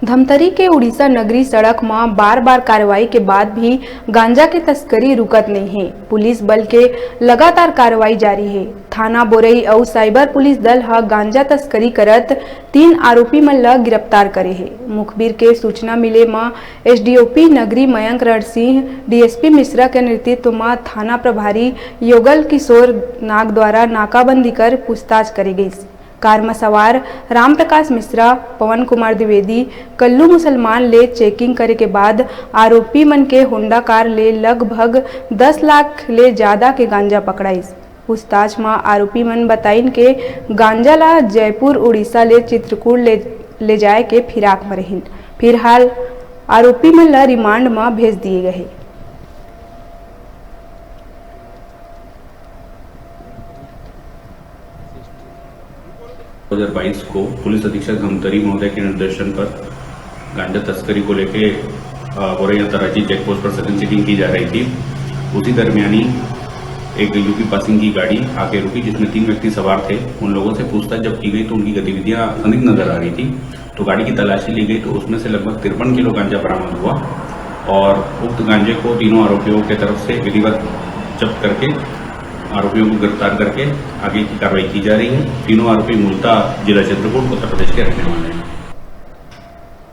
धमतरी के उड़ीसा नगरी सड़क में बार बार कार्रवाई के बाद भी गांजा के तस्करी रुकत नहीं है। पुलिस बल के लगातार कार्रवाई जारी है। थाना बोरई और साइबर पुलिस दल ह गांजा तस्करी करत 3 आरोपी मन ला गिरफ्तार करे है। मुखबिर के सूचना मिले में एसडीओपी नगरी मयंक रणसिंह डीएसपी मिश्रा के नेतृत्व में थाना प्रभारी योगल किशोर नाग द्वारा नाकाबंदी कर पूछताछ करे गई। कार में सवार राम प्रकाश मिश्रा, पवन कुमार द्विवेदी, कल्लू मुसलमान ले चेकिंग करे के बाद आरोपी मन के होंडा कार ले लगभग 10 लाख ले ज्यादा के गांजा पकड़ाइस। पूछताछ में आरोपी मन बताइन के गांजा ला जयपुर उड़ीसा ले चित्रकूट ले जाए के फिराक में रहिन। फिलहाल आरोपी मन ला रिमांड में भेज दिए गए। 2022 को पुलिस अधीक्षक धमतरी महोदय के निर्देशन पर गांजा तस्करी को लेके बोरई अंतर्राज्यीय चेकपोस्ट पर सघन चेकिंग की जा रही थी। उसी दरमियानी एक यूपी पासिंग की गाड़ी आके रुकी जिसमें 3 व्यक्ति सवार थे। उन लोगों से पूछताछ जब की गई तो उनकी गतिविधियां संदिग्ध नजर आ रही थी, तो गाड़ी की तलाशी ली गई तो उसमें से लगभग 53 किलो गांजा बरामद हुआ और उक्त गांजे को तीनों आरोपियों की तरफ से विधिवत जब्त करके आरोपियों को गिरफ्तार करके आगे की कार्रवाई की जा रही है। तीनों आरोपी मूलतः जिला चित्रकूट उत्तर प्रदेश के रहने वाले हैं।